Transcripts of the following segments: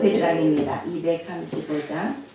옆에 장입니다. 235장.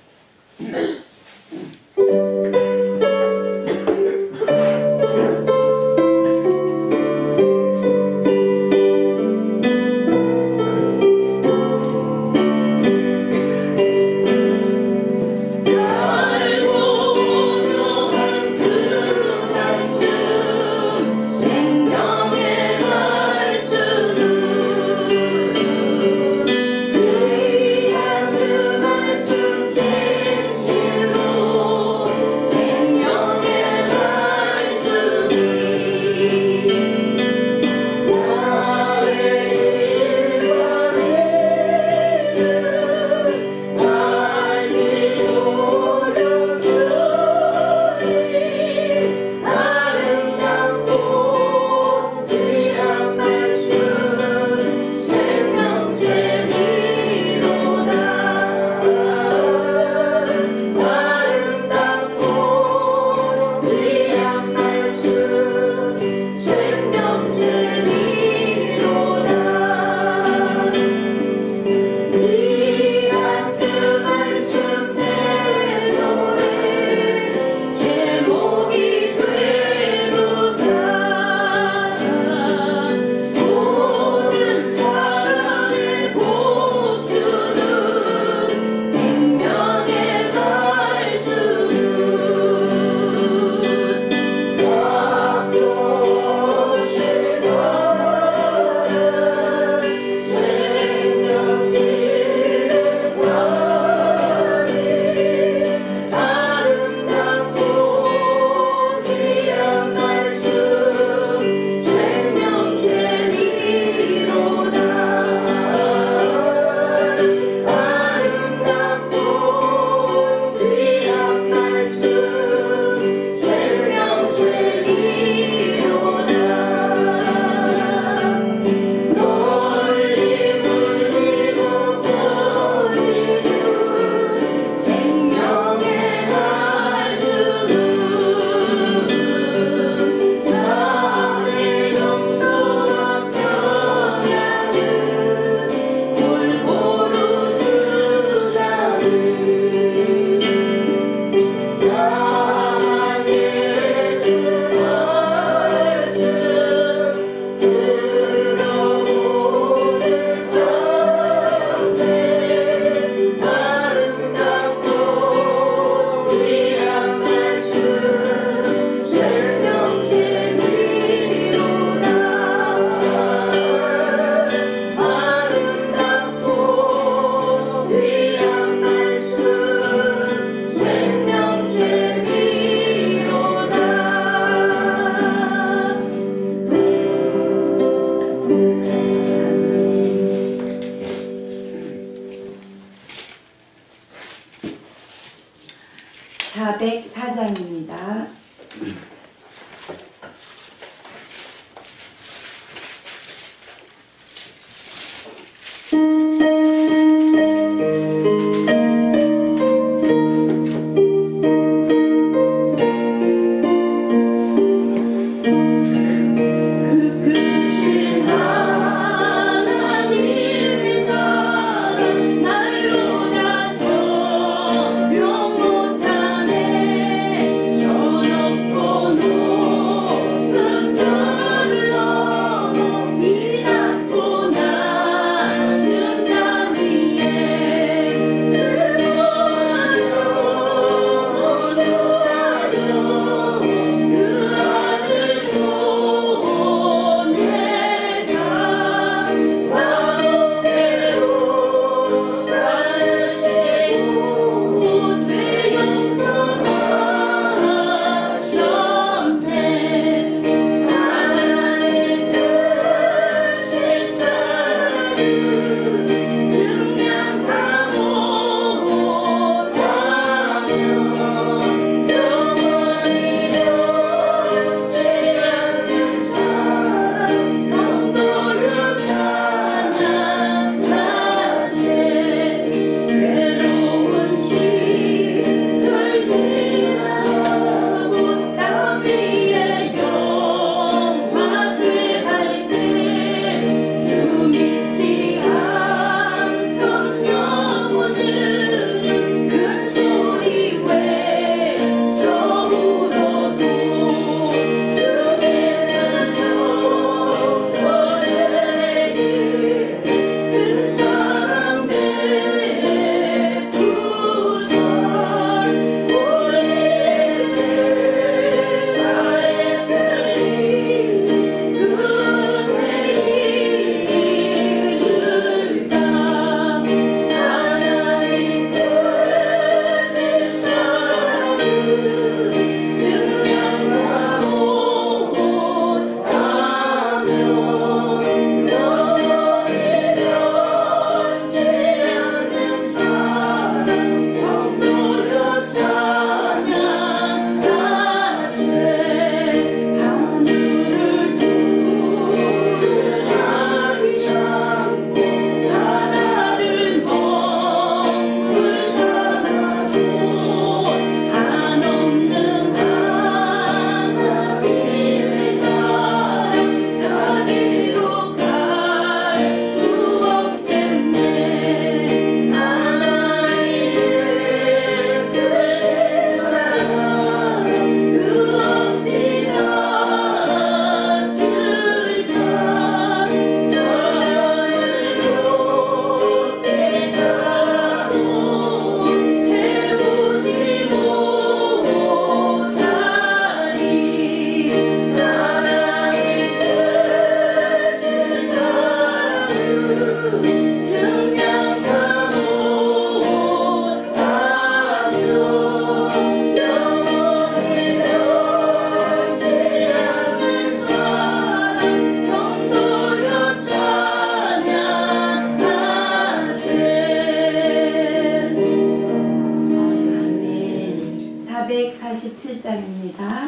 저 높고 8장입니다.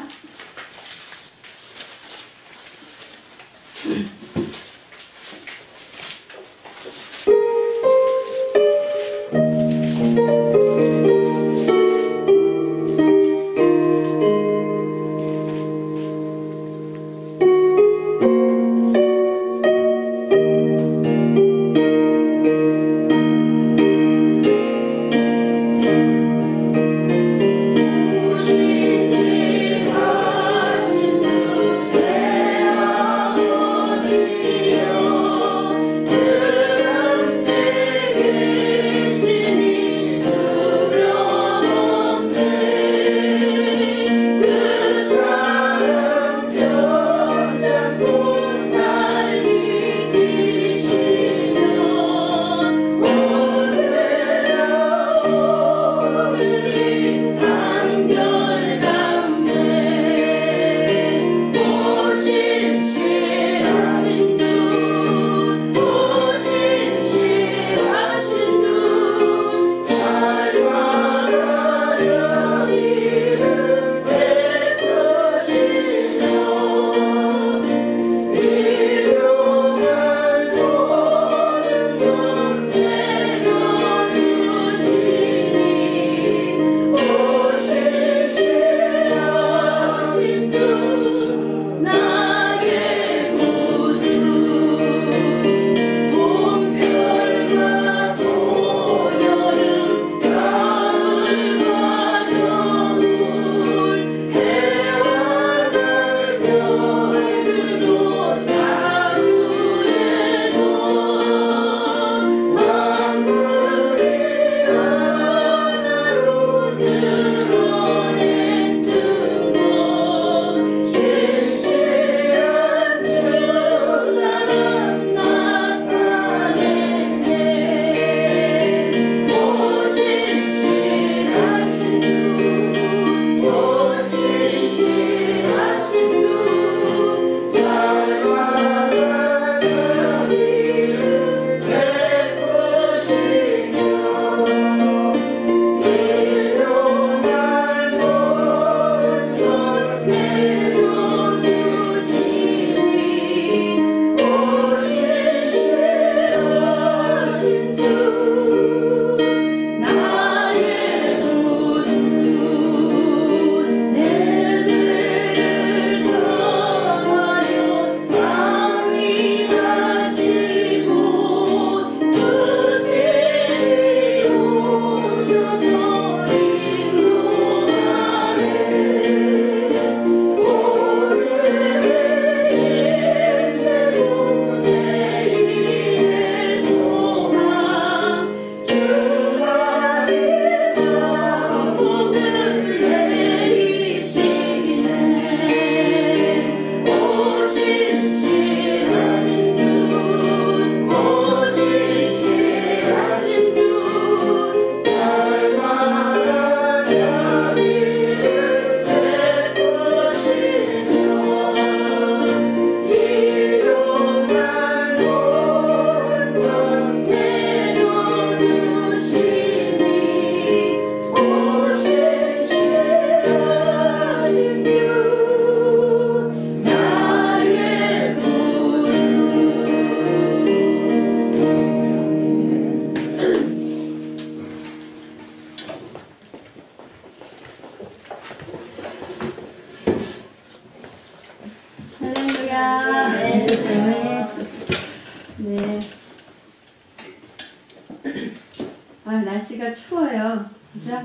날씨가 추워요. 그죠?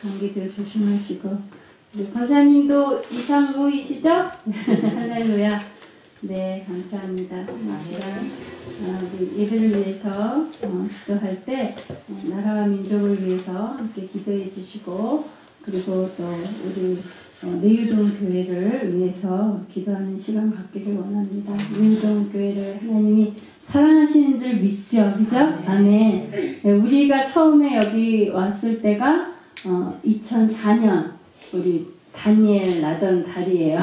감기들 조심하시고. 우리 권사님도 이상무이시죠? 할렐루야. 네, 감사합니다. 우리 예배를 위해서 기도할 때 나라와 민족을 위해서 함께 기도해 주시고, 그리고 또 우리 내유동 교회를 위해서 기도하는 시간 갖기를 원합니다. 내유동 교회를 하나님이 사랑하시는 줄 믿죠, 그죠? 아멘. 네, 우리가 처음에 여기 왔을 때가 2004년 우리 다니엘 나던 달이에요.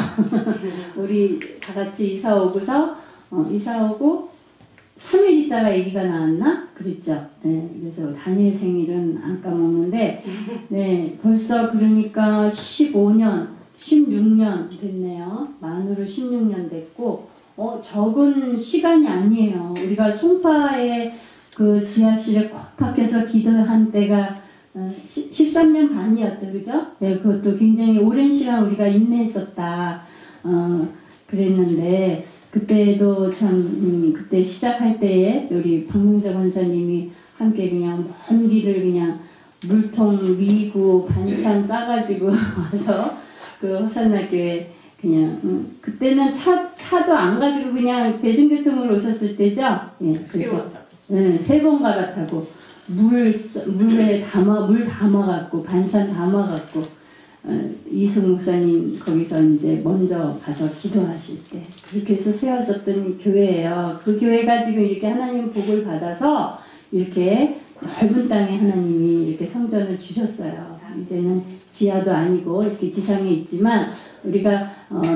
우리 다 같이 이사 오고서 이사 오고 3일 있다가 아기가 나왔나? 그랬죠. 네, 그래서 다니엘 생일은 안 까먹는데, 네, 벌써 그러니까 15년, 16년 됐네요. 만으로 16년 됐고, 적은 시간이 아니에요. 우리가 송파에 그 지하실에 콕 박혀서 기도한 때가 13년 반이었죠, 그죠? 네, 그것도 굉장히 오랜 시간 우리가 인내했었다. 그랬는데, 그때도 참, 그때 시작할 때에 우리 박명자 권사님이 함께 그냥 먼 길을 그냥 물통 미고 반찬 싸가지고 와서 그 허산나교에 그냥, 그때는 차도 안 가지고 그냥 대중교통으로 오셨을 때죠? 예, 그래서, 네, 3번 갈아타고, 물 담아갖고, 반찬 담아갖고, 이승 목사님 거기서 이제 먼저 가서 기도하실 때 그렇게 해서 세워졌던 교회예요. 그 교회가 지금 이렇게 하나님 복을 받아서 이렇게 넓은 땅에 하나님이 이렇게 성전을 주셨어요. 이제는 지하도 아니고 이렇게 지상에 있지만 우리가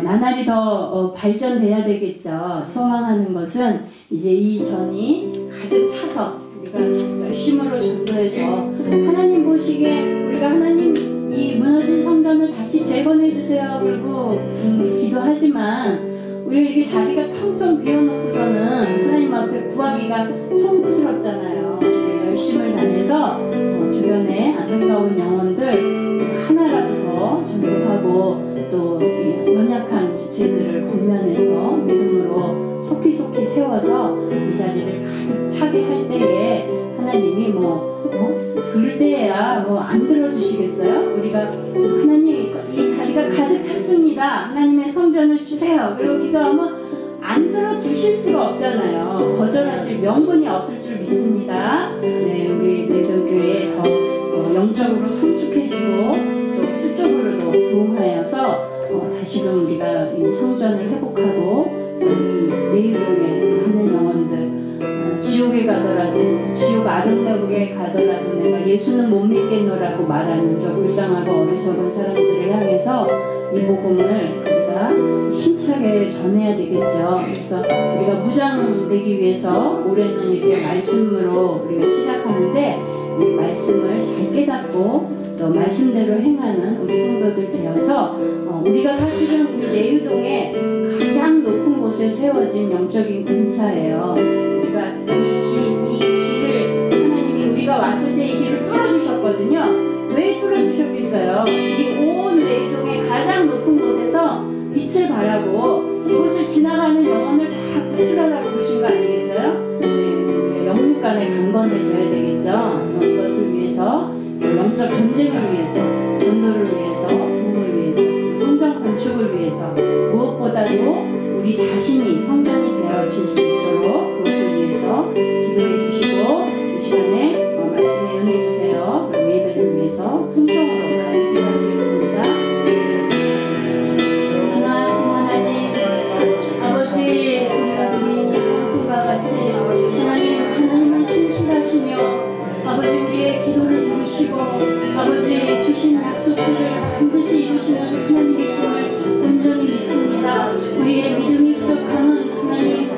나날이 더 발전돼야 되겠죠. 소망하는 것은 이제 이 전이 가득 차서 우리가 열심으로 전도해서 하나님 보시기에 우리가 하나님 이 무너진 성전을 다시 재건해 주세요. 그리고 기도하지만 우리 이렇게 자리가 텅텅 비워놓고서는 하나님 앞에 구하기가 송구스럽잖아요. 열심을 다해서 주변에 안타까운 영혼들 하나라도 더 전도하고 또 연약한 지체들을 권면해서 믿음으로 속히 세워서 이 자리를 가득 차게 할 때에 하나님이 그럴 때야 안 들어주시겠어요? 우리가 하나님 이 자리가 가득 찼습니다. 하나님의 성전을 주세요. 그리고 기도하면 안 들어주실 수가 없잖아요. 거절하실 명분이 없을 줄 믿습니다. 네, 우리 내도교회 더 영적으로 성숙해지고 또 수적으로도 부흥하여서 다시금 우리가 이 성전을 회복하고 이 내유동에 하는 영혼들 지옥에 가더라도 지옥 아름다우게 가더라도 내가 예수는 못 믿겠노라고 말하는 저 불쌍하고 어리석은 사람들을 향해서 이 복음을 우리가 힘차게 전해야 되겠죠. 그래서 우리가 무장되기 위해서 올해는 이렇게 말씀으로 우리가 시작하는데 이 말씀을 잘 깨닫고 또 말씀대로 행하는 우리 성도들 되어서 우리가 사실은 이 내유동에 가장 높은 곳에 세워진 영적인 군차예요. 우리가 이 길을 하나님이 우리가 왔을 때 이 길을 뚫어주셨거든요. 왜 뚫어주셨겠어요? 이 온 내유동의 가장 높은 곳에서 빛을 발하고 이곳을 지나가는 영혼을 다 구출하라고 그러신 거 아니겠어요? 네, 영육간에 강건해져야 되겠죠. 이것을 위해서 영적 전쟁을 위해서 전도를 위해서 부흥을 위해서 성전 건축을 위해서 무엇보다도 우리 자신이 성전이 되어질 수 있도록 그것을 위해서 기도해 주시고 이 시간에 말씀에 응해 주세요. 그리고 예배를 위해서 통성으로 같이 기도하시겠습니다. 전하신 하나님 아버지 우리가 드린 이 장소와 같이 하나님은 신실하시며 아버지 우리의 기도를 들으시고 아버지 주신 약속들을 반드시 이루시는 하나님이심을 온전히 믿습니다. 우리의 믿음이 부족함은 하나님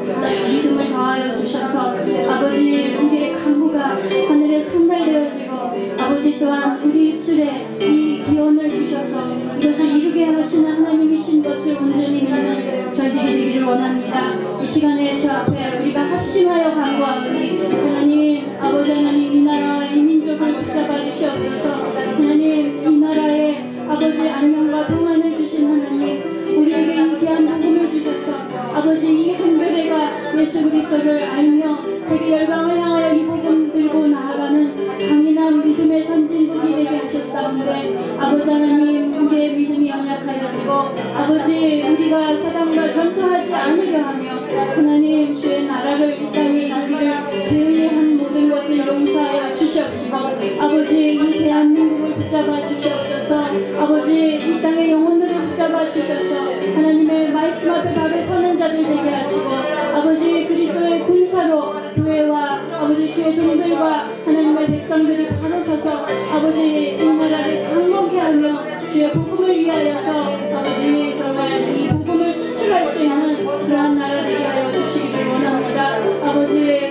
믿음을 더하여 주셔서 아버지 우리의 강구가 하늘에 상달되어지고 아버지 또한 우리 입술에 이 기원을 주셔서 이것을 이루게 하시는 하나님이신 것을 온전히 믿는 저희들이 되기를 원합니다. 이 시간에 저 앞에 우리가 합심하여 강구하오니 하나님 아버지 하나님 이 나라와 이 민족을 붙잡아 주시옵소서. 하나님 이 나라에 아버지 안녕과 평안을 주신 하나님 우리에게 이 귀한 복음을 주셔서 아버지 이 한겨레가 예수 그리스도를 알며 세계 열방을 향하여 이 복음 들고 나아가는 강인한 믿음의 선진국이 되게 하셨사온데 아버지 하나님 우리의 믿음이 연약하여지고 아버지 우리가 사단과 전투하지 않으려 하며 하나님 주의 나라를 이 땅에 이루기를 대의한 모든 것을 용서하여 주시옵시고 아버지 이 대한민국을 붙잡아 주시옵소서. 아버지 이 땅의 영혼들을 붙잡아 주셔서 하나님의 말씀 앞에 바로 서는 자들 되게 하시고 아버지 그리스도의 군사로 교회와 아버지 주의 종들과 하나님의 백성들이 바로 서서 아버지 이 나라를 강건케 하며 주의 복음을 위하여서 아버지 정말 이 복음을 수출할 수 있는 그러한 나라 되게 하여 주시기를 원합니다. 아버지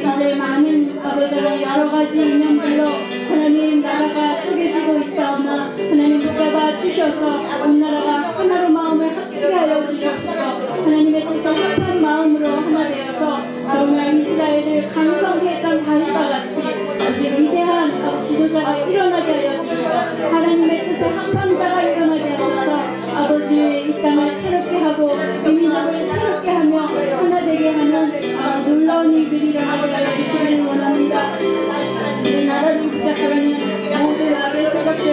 여러 가지 이면들로 하나님 나라가 쪼개지고 있사오나 하나님 붙잡아 주셔서 온 나라가 하나로 마음을 합치게 하여 주셨으고 하나님의 뜻에 합한 마음으로 하나 되어서 정말 이스라엘을 강성케 했던 다윗과 같이 아버지 위대한 지도자가 일어나게 하여 주시고 하나님의 뜻에 합한 자가 일어나게 하셔서 아버지 이 땅을 새롭게 하고 이 민족을 새롭게 하며 하나 되게 하는 놀라운 일들이 일어나게 하여 주시기를 원합니다. 이 나라를 붙잡고 있는 모든 악의 세력들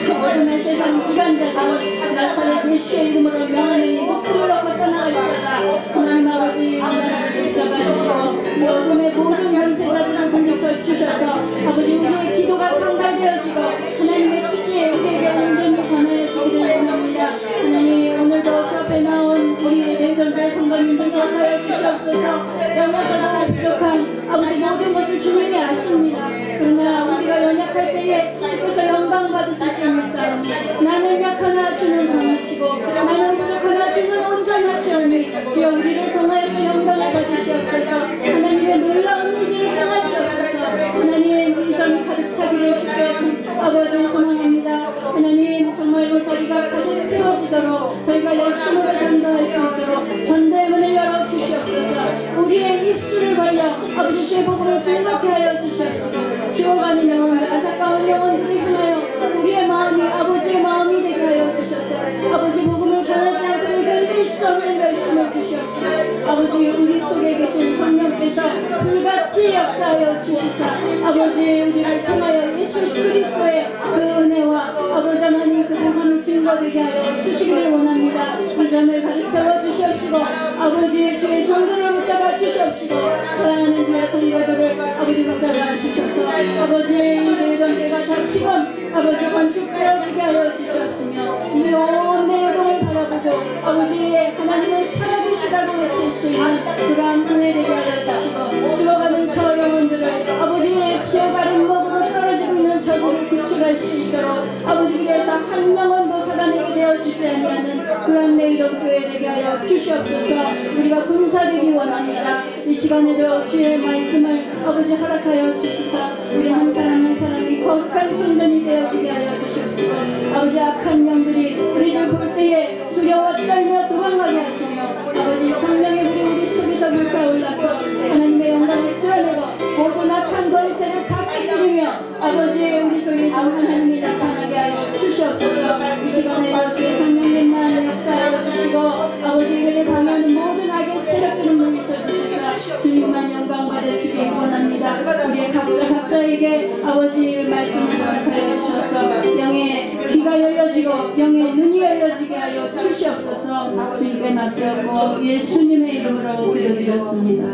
어둠의 세상 기관자들 나사렛 예수의 이름으로 명하는 이 목숨으로 벗어나갈지어다. 하나님 아버지 나라를 붙잡아주시고 이 어둠의 모든 권세자들을 물리쳐 주셔서 아버지 우리의 기도가 상달되어지고 하나님의 뜻이 우리에게 온전히 전하여 주기를 원합니다. 하나님 오늘도 수업에 나온 우리의 내전자 성도님들도 하여 주시옵소서. 연약하고 부족한 아버지 모든 것을 주님이 아십니다. 그러나 우리가 연약할 때에 주께서 영광 받으실 줄 믿사오니 나는 약하나 주는 강하시고 나는 부족하나 주는 온전하시오니 주여 우리를 통하여서 영광을 받으시옵소서. 하나님의 놀라운 일들을 행하시옵소서. 하나님 이 점이 가득 차기를 주께 아버지 소망합니다. 하나님 정말 이 자리가 가득 채워지도록 저희가 열심으로 전도할 수 있도록 전도의 문을 열어주시옵소서. 우리의 입술을 벌려 아버지 주의 복음을 즐겁게 하여 주시옵시고 죽어가는 영혼들 안타까운 영혼들을 향하여 우리의 마음이 아버지의 마음이 되게 하여 주셔서 아버지 복음을 전하지 않고는 견딜 수 없는 열심을 주시옵시고 아버지 우리 속에 계신 성령께서 불같이 역사하여 주시사 아버지 우리를 통하여 예수 그리스도의 그 은혜와 아버지 하나님 그 복음을 증거되게 하여 주시기를 원합니다. 그 점을 가득 채워 주시옵시고 아버지 주의 종들을 붙잡아 주시옵시고 사랑하는 주의 성도들을 아버지 붙잡아 주셔서 아버지 이런 때가 다시금 아버지 건축되어지게 하여 주셨으며 이 온 내용을 바라보고 아버지의 하나님을 살아계시다고 외칠 수 있는 그러한 교회 되게 하여 주시고 죽어가는 저 영혼들을 아버지의 지옥가는 목으로 떨어지고 있는 저들을 구출할 수 있도록 아버지께서 한 명은 살아내게 되어주지 아니하는 그러한 내이런 교회 되게 하여 주시옵소서. 우리가 군사되기 원합니다. 이 시간에도 주의 말씀을 아버지 허락하여 주시사 우리 한 사람 한 사람이 거룩한 손전이 되어지게 하여 주시옵시고 아버지 악한 영들이 우리를 볼 때에 두려워 떨며 도망가게 하시며 아버지 성령의 불이 우리 속에서 불타올라서 하나님의 영광을 드러내고 모든 악한 권세를 다 깨뜨리며 아버지 우리 속에 계신 하나님이 나타나게 하여 주시옵소서. 이 시간에도 주의 성령님만 역사하여 주시고 아버지를 방해하는 모든 악의 세력들을 물리쳐 주시사 주님만 영광 받으시기 원합니다. 우리의 각자에게 아버지 말씀을 허락하여 주셔서 영의 귀가 열려지고 영의 눈이 열려지게 하여 주시옵소서. 주님께 맡겼고 예수님의 이름으로 기도드렸습니다.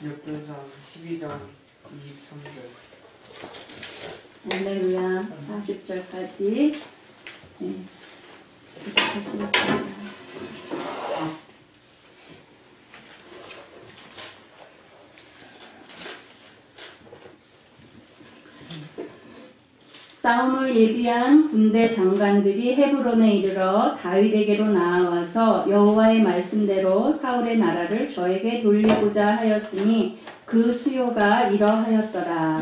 역대상 12장 23절 할렐루야 40절까지 하시겠습니다. 싸움을 예비한 군대 장관들이 헤브론에 이르러 다윗에게로 나아와서 여호와의 말씀대로 사울의 나라를 저에게 돌리고자 하였으니 그 수요가 이러하였더라.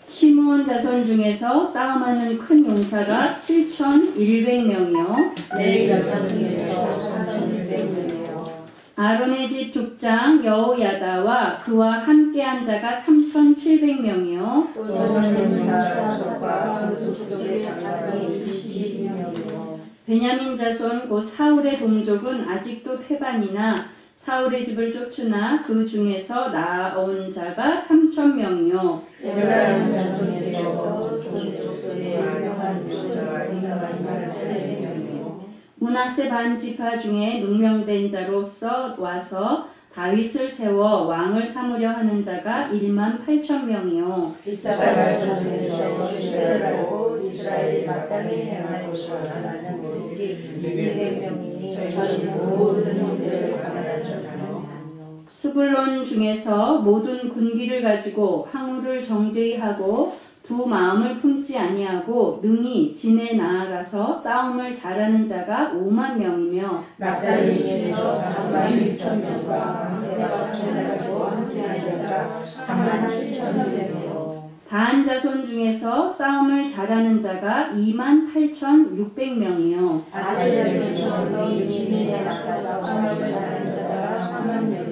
시므온 자손 중에서 싸움하는 큰 용사가 7,100명이요 레위 자손 중에서 3,100명이요 아론의 집 족장 여호야다와 그와 함께한 자가 3,700명이요 또 전용사 사독과 그 족속의 장관이 22명이요 베냐민 자손 곧 사울의 동족은 아직도 태반이나 사울의 집을 쫓으나 그 중에서 나온 자가 3,000명이요 에브라임 자손에서 그 족속의 유명한 용사가 2,800명이요 므낫세 반지파 중에 능명된 자로서 와서 다윗을 세워 왕을 삼으려 하는 자가 18,000명이요 이사갈 자손에서 실제로 이스라엘이 마땅히 행할 것과 하나는 분이 200명이니 저희는 모든 형제를 가난한 자녀. 스불론 중에서 모든 군기를 가지고 항우를 정죄히 하고 두 마음을 품지 아니하고 능히 진에 나아가서 싸움을 잘하는 자가 5만 명이며 납달리 중에서 장관 1,000명과 방패와 창을 가지고 함께하는 자가 3만 7천 명이요. 다한 자손 중에서 싸움을 잘하는 자가 28,600명이요. 아셀 중에서 이 진에 나서서 싸움을 잘하는 자가 3만 명이요.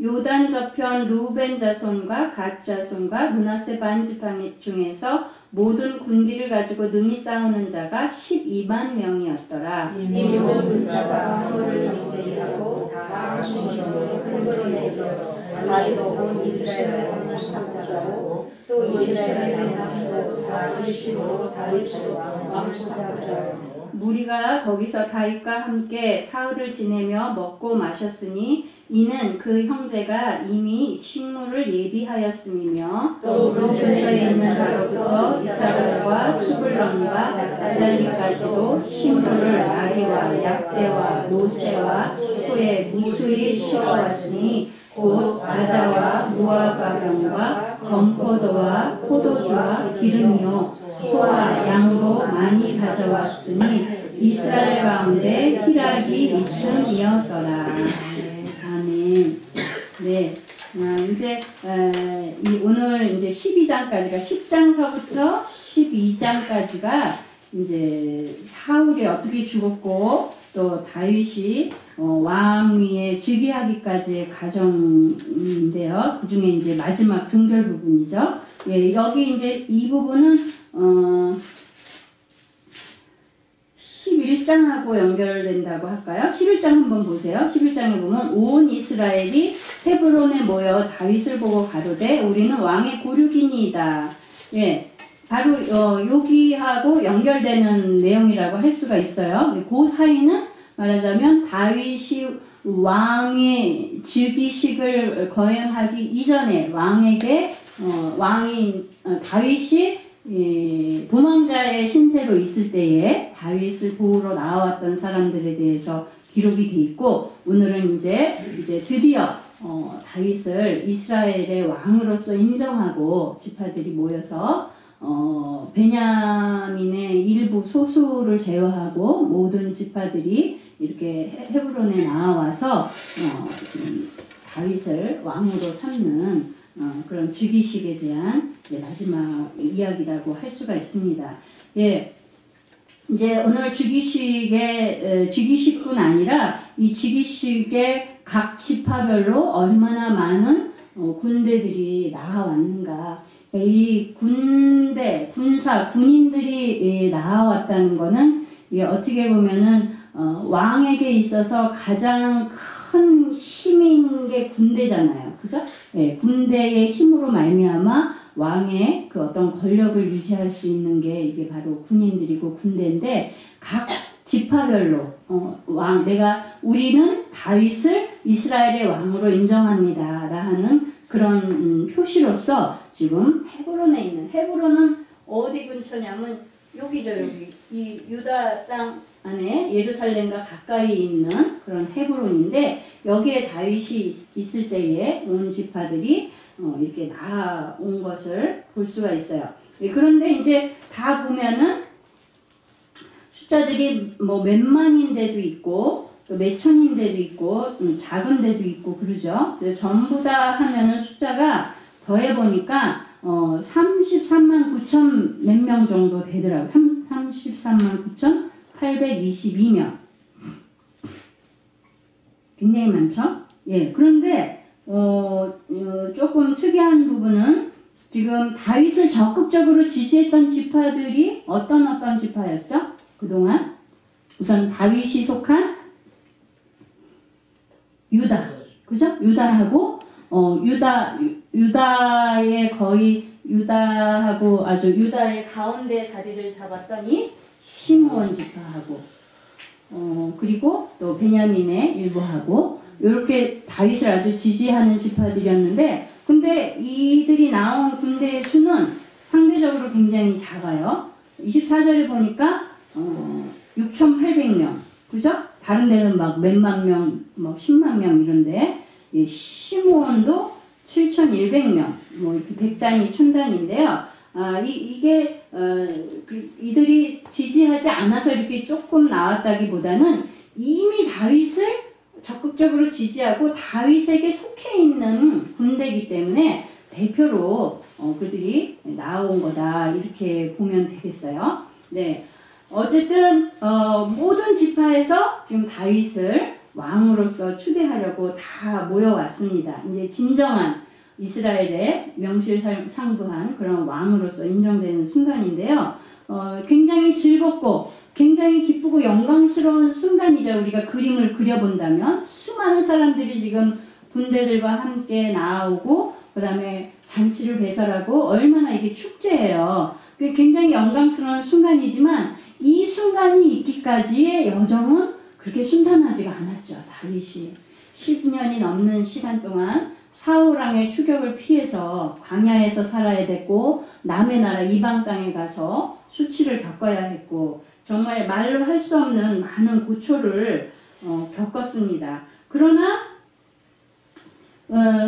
요단 저편 루벤 자손과 갓 자손과 므낫세 반지파 중에서 모든 군기를 가지고 능히 싸우는 자가 12만 명이었더라. 이 모든 자가 항우를 정죄히 하고 다 수시로 헤브론에 이르러 다윗 온 이스라엘 왕을 삼자고 또 이스라엘의 남자도 다 일심으로 다윗을 왕을 삼자고. 무리가 거기서 다윗과 함께 사흘을 지내며 먹고 마셨으니 이는 그 형제가 이미 식물을 예비하였음이며 또 근처에 있는 자로부터 이사갈과 스불론과 납달리까지도 식물을 아리와 약대와 노새와 소에 무수히 씌워왔으니 곧 아자와 무화과병과 검포도와 포도주와 기름이요 소와 양도 많이 가져왔으니 이스라엘 가운데 희락이 있음이었더라. 아멘. 네. 이제 오늘 이제 12장까지가 10장서부터 12장까지가 이제 사울이 어떻게 죽었고 또 다윗이 왕위에 즉위하기까지의 과정인데요. 그 중에 이제 마지막 종결 부분이죠. 예, 여기 이제 이 부분은 11장하고 연결된다고 할까요? 11장 한번 보세요. 11장에 보면 온 이스라엘이 헤브론에 모여 다윗을 보고 가로되 우리는 왕의 고륙이니이다. 예, 바로 여기하고 연결되는 내용이라고 할 수가 있어요. 그 사이는 말하자면 다윗이 왕의 즉위식을 거행하기 이전에 왕에게 왕인 다윗이 도망자의 신세로 있을 때에 다윗을 보러 나왔던 사람들에 대해서 기록이 돼 있고 오늘은 이제 드디어 다윗을 이스라엘의 왕으로서 인정하고 지파들이 모여서 베냐민의 일부 소수를 제외하고 모든 지파들이 이렇게 헤브론에 나와서 지금 다윗을 왕으로 삼는 그런 즉위식에 대한 마지막 이야기라고 할 수가 있습니다. 예, 이제 오늘 즉위식뿐 아니라 이 즉위식의 각 지파별로 얼마나 많은 군대들이 나와왔는가. 이 군인들이 나와왔다는 거는 이게 어떻게 보면은 왕에게 있어서 가장 큰 힘인 게 군대잖아요. 그죠? 예, 군대의 힘으로 말미암아 왕의 그 어떤 권력을 유지할 수 있는 게 이게 바로 군인들이고 군대인데 각 지파별로 우리는 다윗을 이스라엘의 왕으로 인정합니다라는 그런 표시로서 지금 헤브론은 어디 근처냐면 여기죠. 여기 이 유다 땅 안에 예루살렘과 가까이 있는 그런 헤브론인데 여기에 다윗이 있을 때에 온 지파들이 이렇게 나온 것을 볼 수가 있어요. 그런데 이제 다 보면은 숫자들이 뭐 몇만인 데도 있고 또 몇천인 데도 있고 작은 데도 있고 그러죠. 전부 다 하면은 숫자가 더해보니까 33만 9천 몇 명 정도 되더라고요. 33만 9,822명. 굉장히 많죠? 예. 그런데, 조금 특이한 부분은 지금 다윗을 적극적으로 지지했던 지파들이 어떤 지파였죠? 그동안? 우선 다윗이 속한 유다. 그죠? 유다하고, 유다의 거의 유다하고 아주 유다의 가운데 자리를 잡았던 이 시므온 지파하고 그리고 또 베냐민의 일부하고 이렇게 다윗을 아주 지지하는 지파들이었는데 근데 이들이 나온 군대의 수는 상대적으로 굉장히 작아요. 24절에 보니까 6,800명 그죠? 다른 데는 막 몇만 명, 뭐 10만 명 이런데 시므온도 7,100명, 뭐 이렇게 100단위, 1000단위인데요. 이게 이들이 지지하지 않아서 이렇게 조금 나왔다기보다는 이미 다윗을 적극적으로 지지하고 다윗에게 속해 있는 군대이기 때문에 대표로 그들이 나온 거다 이렇게 보면 되겠어요. 네, 어쨌든 모든 지파에서 지금 다윗을 왕으로서 추대하려고 다 모여왔습니다. 이제 진정한 이스라엘의 명실상부한 그런 왕으로서 인정되는 순간인데요. 굉장히 즐겁고 굉장히 기쁘고 영광스러운 순간이죠. 우리가 그림을 그려본다면 수많은 사람들이 지금 군대들과 함께 나오고 그 다음에 잔치를 배설하고 얼마나 이게 축제예요. 굉장히 영광스러운 순간이지만 이 순간이 있기까지의 여정은 그렇게 순탄하지가 않았죠. 다윗이 10년이 넘는 시간 동안 사울왕의 추격을 피해서 광야에서 살아야 됐고 남의 나라 이방 땅에 가서 수치를 겪어야 했고 정말 말로 할 수 없는 많은 고초를 겪었습니다. 그러나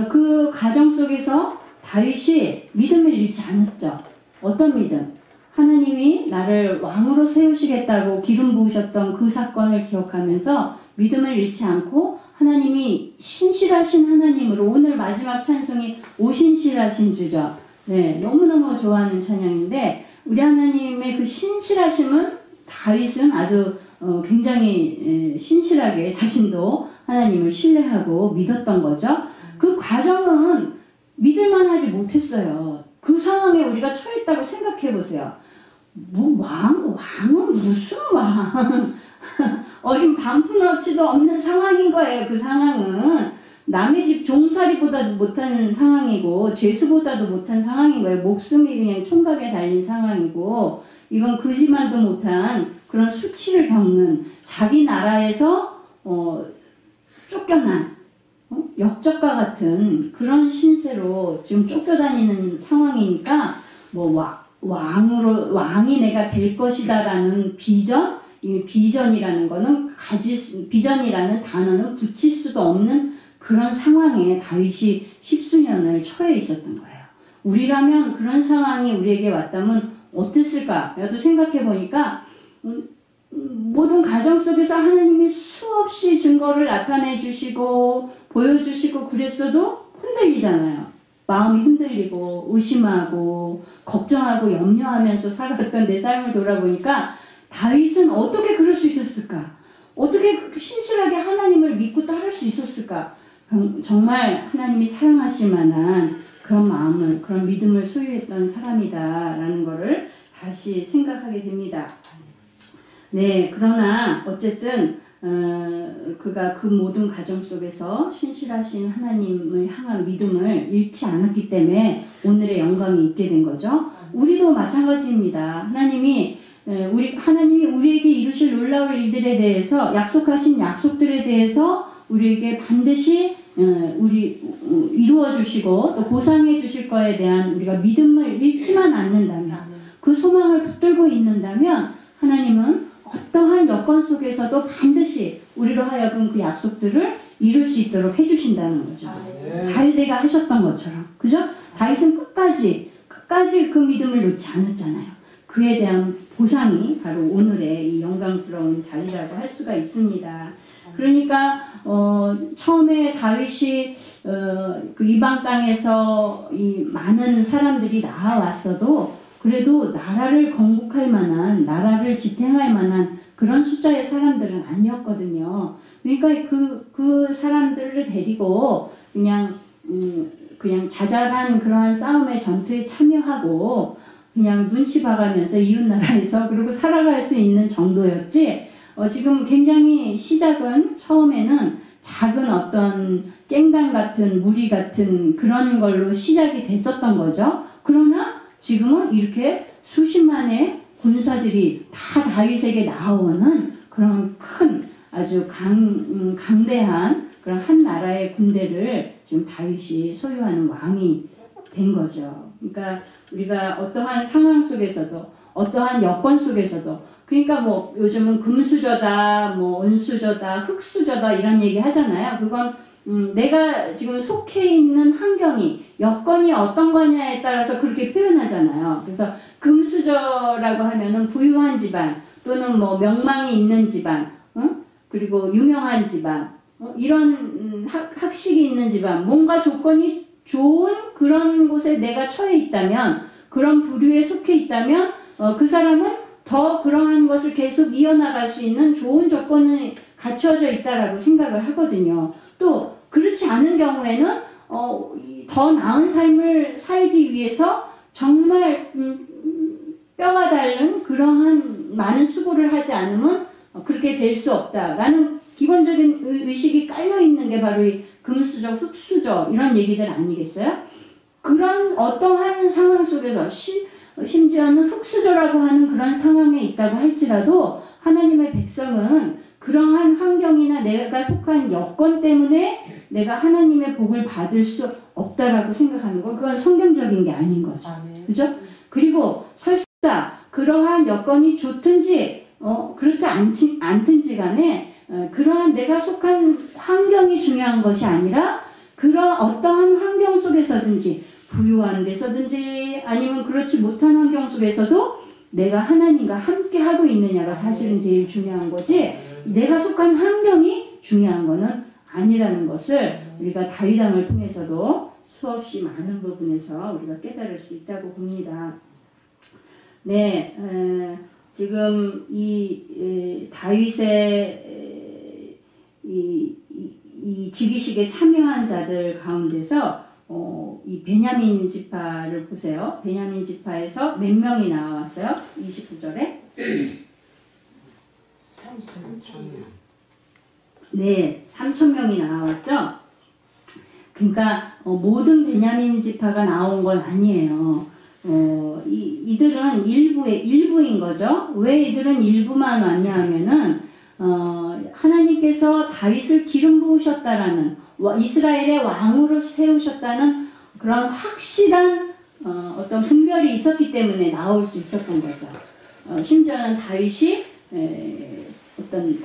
그 과정 속에서 다윗이 믿음을 잃지 않았죠. 어떤 믿음? 하나님이 나를 왕으로 세우시겠다고 기름 부으셨던 그 사건을 기억하면서 믿음을 잃지 않고 하나님이 신실하신 하나님으로 오늘 마지막 찬송이 오신실하신 주죠. 네, 너무너무 좋아하는 찬양인데 우리 하나님의 그 신실하심은 다윗은 아주 굉장히 신실하게 자신도 하나님을 신뢰하고 믿었던 거죠. 그 과정은 믿을만 하지 못했어요. 그 상황에 우리가 처했다고 생각해 보세요. 뭐 왕은 무슨 왕? 어린 반푼어치도 없는 상황인 거예요. 그 상황은 남의 집 종살이보다도 못한 상황이고 죄수보다도 못한 상황인 거예요. 목숨이 그냥 총각에 달린 상황이고 이건 그지만도 못한 그런 수치를 겪는 자기 나라에서 쫓겨난 역적과 같은 그런 신세로 지금 쫓겨다니는 상황이니까 뭐 왕이 내가 될 것이다라는 비전, 이 비전이라는 거는 비전이라는 단어는 붙일 수도 없는 그런 상황에 다윗이 십수년을 처해 있었던 거예요. 우리라면 그런 상황이 우리에게 왔다면 어땠을까? 나도 생각해 보니까 모든 가정 속에서 하나님이 수없이 증거를 나타내 주시고 보여주시고 그랬어도 흔들리잖아요. 마음이 흔들리고 의심하고 걱정하고 염려하면서 살았던 내 삶을 돌아보니까 다윗은 어떻게 그럴 수 있었을까? 어떻게 신실하게 하나님을 믿고 따를 수 있었을까? 정말 하나님이 사랑하실 만한 그런 마음을, 그런 믿음을 소유했던 사람이다라는 것을 다시 생각하게 됩니다. 네, 그러나 어쨌든 그가 그 모든 과정 속에서 신실하신 하나님을 향한 믿음을 잃지 않았기 때문에 오늘의 영광이 있게 된 거죠. 우리도 마찬가지입니다. 하나님이 우리에게 이루실 놀라울 일들에 대해서 약속하신 약속들에 대해서 우리에게 반드시 이루어 주시고 또 보상해 주실 거에 대한 우리가 믿음을 잃지만 않는다면 그 소망을 붙들고 있는다면 하나님은 어떠한 여건 속에서도 반드시 우리로 하여금 그 약속들을 이룰 수 있도록 해주신다는 거죠. 다윗에게 하셨던 것처럼. 그죠? 다윗은 끝까지 그 믿음을 놓지 않았잖아요. 그에 대한 보상이 바로 오늘의 이 영광스러운 자리라고 할 수가 있습니다. 그러니까 처음에 다윗이 그 이방 땅에서 이 많은 사람들이 나와왔어도 그래도 나라를 건국할 만한, 나라를 지탱할 만한 그런 숫자의 사람들은 아니었거든요. 그러니까 그 사람들을 데리고 그냥 자잘한 그러한 싸움의 전투에 참여하고 그냥 눈치 봐가면서 이웃나라에서 그리고 살아갈 수 있는 정도였지, 지금 굉장히 시작은 처음에는 작은 어떤 깽단 같은 무리 같은 그런 걸로 시작이 됐었던 거죠. 그러나 지금은 이렇게 수십만의 군사들이 다 다윗에게 나오는 그런 큰 아주 강대한 그런 한 나라의 군대를 지금 다윗이 소유하는 왕이 된 거죠. 그러니까 우리가 어떠한 상황 속에서도 어떠한 여건 속에서도 그러니까 뭐 요즘은 금수저다, 뭐 은수저다, 흙수저다 이런 얘기 하잖아요. 그건 내가 지금 속해 있는 환경이 여건이 어떤 거냐에 따라서 그렇게 표현하잖아요. 그래서 금수저라고 하면은 부유한 집안 또는 뭐 명망이 있는 집안, 그리고 유명한 집안, 이런 학식이 있는 집안, 뭔가 조건이 좋은 그런 곳에 내가 처해 있다면, 그런 부류에 속해 있다면 그 사람은 더 그러한 것을 계속 이어나갈 수 있는 좋은 조건이 갖춰져 있다라고 생각을 하거든요. 또 그렇지 않은 경우에는 더 나은 삶을 살기 위해서 정말 뼈가 닳는 그러한 많은 수고를 하지 않으면 그렇게 될 수 없다라는 기본적인 의식이 깔려있는 게 바로 이 금수저, 흙수저 이런 얘기들 아니겠어요? 그런 어떠한 상황 속에서 심지어는 흙수저라고 하는 그런 상황에 있다고 할지라도 하나님의 백성은 그러한 환경이나 내가 속한 여건 때문에 내가 하나님의 복을 받을 수 없다라고 생각하는 거, 그건 성경적인 게 아닌 거죠. 그죠? 그리고 설사 그러한 여건이 좋든지 그렇지 않든지 간에 그러한 내가 속한 환경이 중요한 것이 아니라 그런 어떠한 환경 속에서든지 부유한 데서든지 아니면 그렇지 못한 환경 속에서도 내가 하나님과 함께 하고 있느냐가 사실은 제일 중요한 거지, 내가 속한 환경이 중요한 거는 아니라는 것을 우리가 다윗왕을 통해서도 수없이 많은 부분에서 우리가 깨달을 수 있다고 봅니다. 네, 지금 이 다윗의 이 즉위식에 참여한 자들 가운데서 이 베냐민 지파를 보세요. 베냐민 지파에서 몇 명이 나왔어요? 29절에 3,000명. 네, 3,000명이 나왔죠. 그러니까 모든 베냐민 지파가 나온 건 아니에요. 이들은 일부인 거죠. 왜 이들은 일부만 왔냐 하면은 하나님께서 다윗을 기름 부으셨다라는, 이스라엘의 왕으로 세우셨다는 그런 확실한 어떤 분별이 있었기 때문에 나올 수 있었던 거죠. 심지어는 다윗이 어떤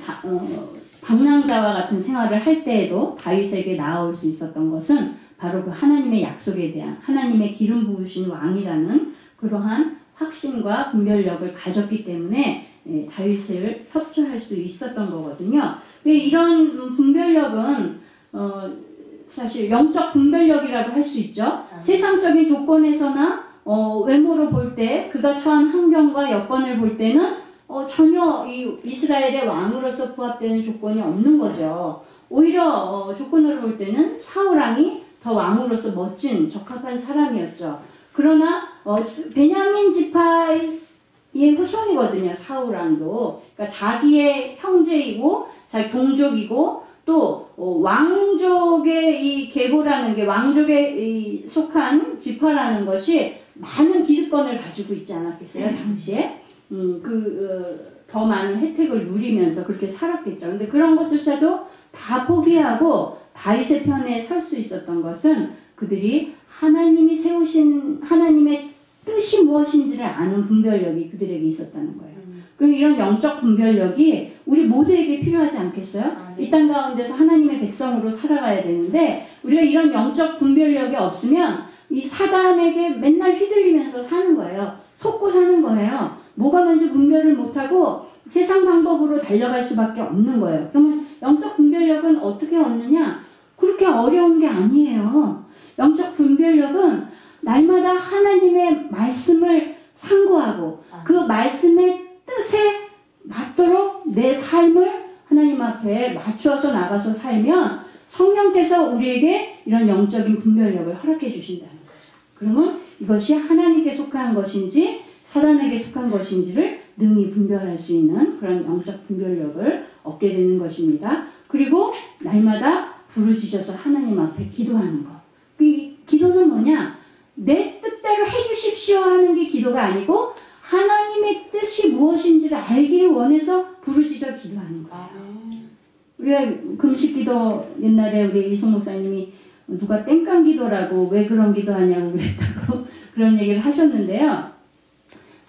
방랑자와 같은 생활을 할 때에도 다윗에게 나올 수 있었던 것은 바로 그 하나님의 약속에 대한, 하나님의 기름 부으신 왕이라는 그러한 확신과 분별력을 가졌기 때문에 다윗을 협조할 수 있었던 거거든요. 이런 분별력은 사실 영적 분별력이라고 할 수 있죠. 세상적인 조건에서나 외모로 볼 때, 그가 처한 환경과 여건을 볼 때는 전혀 이 이스라엘의 왕으로서 부합되는 조건이 없는 거죠. 오히려 조건으로 볼 때는 사울왕이 더 왕으로서 멋진 적합한 사람이었죠. 그러나 베냐민 지파의 후손이거든요. 사울왕도. 그러니까 자기의 형제이고 자기 동족이고 또 왕족의 이 계보라는 게, 왕족에 속한 지파라는 것이 많은 기득권을 가지고 있지 않았겠어요, 당시에? 더 많은 혜택을 누리면서 그렇게 살았겠죠. 근데 그런 것조차도 다 포기하고 다윗의 편에 설 수 있었던 것은 그들이 하나님이 세우신 하나님의 뜻이 무엇인지를 아는 분별력이 그들에게 있었다는 거예요. 그럼 이런 영적 분별력이 우리 모두에게 필요하지 않겠어요? 이 땅 가운데서 하나님의 백성으로 살아가야 되는데 우리가 이런 영적 분별력이 없으면 이 사단에게 맨날 휘둘리면서 사는 거예요. 속고 사는 거예요. 뭐가 뭔지 분별을 못하고 세상 방법으로 달려갈 수밖에 없는 거예요. 그러면 영적 분별력은 어떻게 얻느냐? 그렇게 어려운 게 아니에요. 영적 분별력은 날마다 하나님의 말씀을 상고하고 그 말씀의 뜻에 맞도록 내 삶을 하나님 앞에 맞추어서 나가서 살면 성령께서 우리에게 이런 영적인 분별력을 허락해 주신다는 거죠. 그러면 이것이 하나님께 속한 것인지 사단에게 속한 것인지를 능히 분별할 수 있는 그런 영적 분별력을 얻게 되는 것입니다. 그리고 날마다 부르짖어서 하나님 앞에 기도하는 것. 그 기도는 뭐냐? 내 뜻대로 해주십시오 하는 게 기도가 아니고 하나님의 뜻이 무엇인지를 알기를 원해서 부르짖어 기도하는 거예요. 우리가 금식기도, 옛날에 우리 이송 목사님이 누가 땡깡 기도라고 왜 그런 기도하냐고 그랬다고 그런 얘기를 하셨는데요.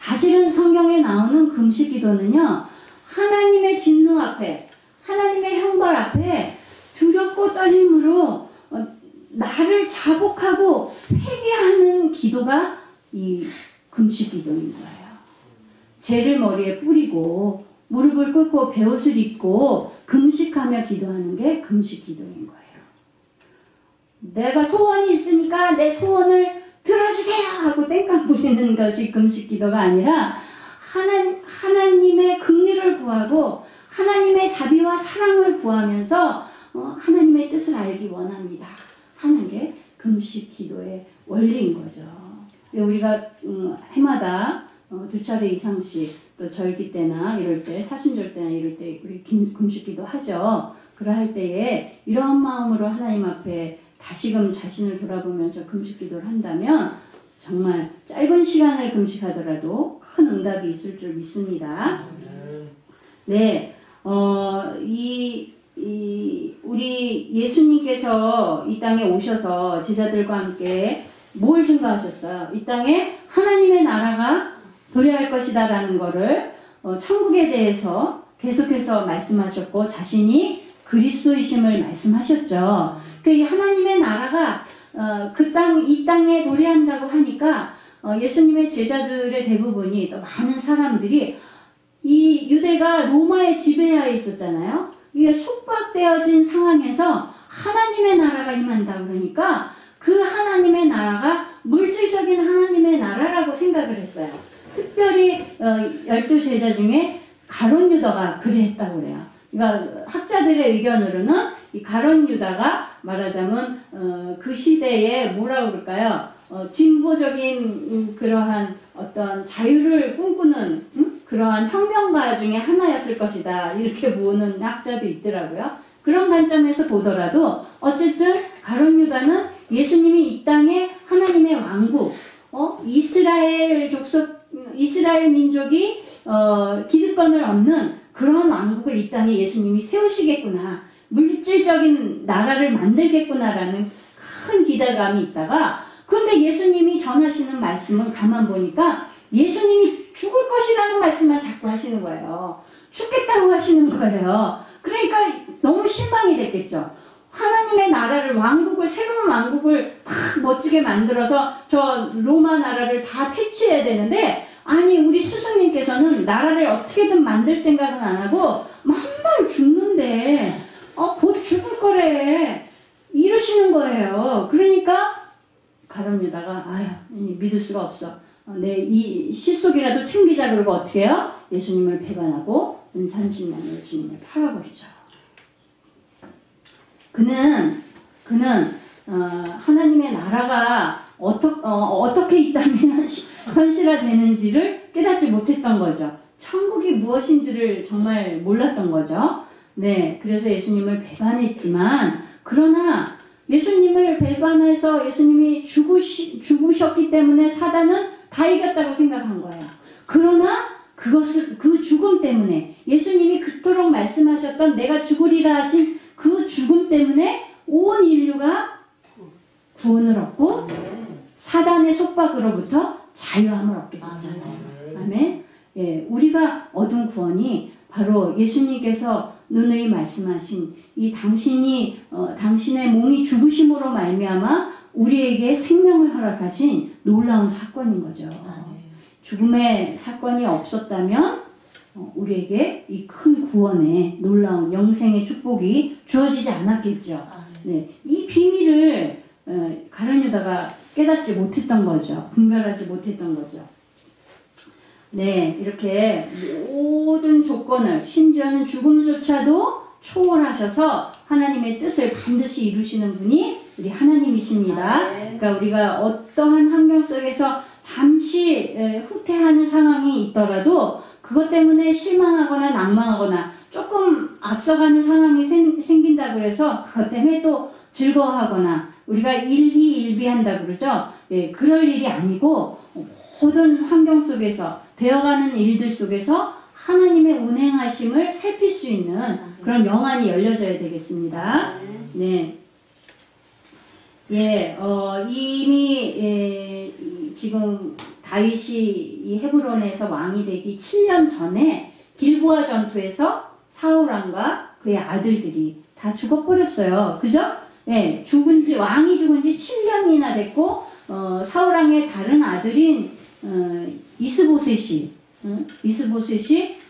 사실은 성경에 나오는 금식 기도는요, 하나님의 진노 앞에, 하나님의 형벌 앞에 두렵고 떨림으로 나를 자복하고 회개하는 기도가 이 금식 기도인 거예요. 죄를 머리에 뿌리고 무릎을 꿇고 베옷을 입고 금식하며 기도하는 게 금식 기도인 거예요. 내가 소원이 있으니까 내 소원을 들어주세요 하고 땡깡 부리는 것이 금식 기도가 아니라 하나님의 긍휼을 구하고 하나님의 자비와 사랑을 구하면서 하나님의 뜻을 알기 원합니다 하는 게 금식 기도의 원리인 거죠. 우리가 해마다 2차례 이상씩 또 절기 때나 이럴 때, 사순절 때나 이럴 때 우리 금식 기도 하죠. 그러할 때에 이런 마음으로 하나님 앞에 다시금 자신을 돌아보면서 금식 기도를 한다면 정말 짧은 시간을 금식하더라도 큰 응답이 있을 줄 믿습니다. 네, 우리 예수님께서 이 땅에 오셔서 제자들과 함께 뭘 증거하셨어요? 이 땅에 하나님의 나라가 도래할 것이다 라는 거를 천국에 대해서 계속해서 말씀하셨고 자신이 그리스도이심을 말씀하셨죠. 그 하나님의 나라가 이 땅에 도래한다고 하니까 예수님의 제자들의 대부분이 또 많은 사람들이 이 유대가 로마의 지배하에 있었잖아요. 이게 속박되어진 상황에서 하나님의 나라가 임한다 그러니까 그 하나님의 나라가 물질적인 하나님의 나라라고 생각을 했어요. 특별히 12제자 중에 가룟 유다가 그랬다고 그래요. 그러니까 학자들의 의견으로는 이 가룟 유다가 말하자면 그 시대에 뭐라고 그럴까요? 진보적인 그러한 어떤 자유를 꿈꾸는 그러한 혁명가 중에 하나였을 것이다 이렇게 보는 학자도 있더라고요. 그런 관점에서 보더라도 어쨌든 가룟 유다는 예수님이 이 땅에 하나님의 왕국, 이스라엘 민족이 기득권을 얻는 그런 왕국을 이 땅에 예수님이 세우시겠구나, 물질적인 나라를 만들겠구나라는 큰 기대감이 있다가, 그런데 예수님이 전하시는 말씀은 가만 보니까 예수님이 죽을 것이라는 말씀만 자꾸 하시는 거예요. 죽겠다고 하시는 거예요. 그러니까 너무 실망이 됐겠죠. 하나님의 나라를, 새로운 왕국을 막 멋지게 만들어서 저 로마 나라를 다 퇴치해야 되는데, 아니 우리 스승님께서는 나라를 어떻게든 만들 생각은 안 하고 맨날 죽는데 곧 죽을 거래 이러시는 거예요. 그러니까 가룟 유다가 믿을 수가 없어. 내 이 실속이라도 챙기자 그러고 어떻게 해요? 예수님을 배반하고 은산신앙 예수님을 팔아버리죠. 그는 하나님의 나라가 어떻게 이 땅에 현실화되는지를 깨닫지 못했던 거죠. 천국이 무엇인지를 정말 몰랐던 거죠. 네, 그래서 예수님을 배반했지만, 그러나 예수님을 배반해서 예수님이 죽으셨기 때문에 사단은 다 이겼다고 생각한 거예요. 그러나 그 죽음 때문에, 예수님이 그토록 말씀하셨던 내가 죽으리라 하신 그 죽음 때문에 온 인류가 구원을 얻고 사단의 속박으로부터 자유함을 얻게 됐잖아요. 아멘. 예, 우리가 얻은 구원이 바로 예수님께서 누누이 말씀하신 이 당신의 몸이 죽으심으로 말미암아 우리에게 생명을 허락하신 놀라운 사건인 거죠. 죽음의 사건이 없었다면 우리에게 이 큰 구원의 놀라운 영생의 축복이 주어지지 않았겠죠. 네, 이 비밀을 가룟 유다가 깨닫지 못했던 거죠. 분별하지 못했던 거죠. 네, 이렇게 모든 조건을, 심지어는 죽음조차도 초월하셔서 하나님의 뜻을 반드시 이루시는 분이 우리 하나님이십니다. 그러니까 우리가 어떠한 환경 속에서 잠시 후퇴하는 상황이 있더라도 그것 때문에 실망하거나 낭망하거나 조금 앞서가는 상황이 생긴다고 해서 그것 때문에 또 즐거워하거나 우리가 일희일비한다고 그러죠. 예, 그럴 일이 아니고 모든 환경 속에서 되어가는 일들 속에서 하나님의 운행하심을 살필 수 있는 그런 영안이 열려져야 되겠습니다. 네. 예, 이미 지금 다윗이 이 헤브론에서 왕이 되기 7년 전에 길보아 전투에서 사울왕과 그의 아들들이 다 죽어버렸어요. 그죠? 예, 왕이 죽은 지 7년이나 됐고, 사울왕의 다른 아들인, 이스보셋이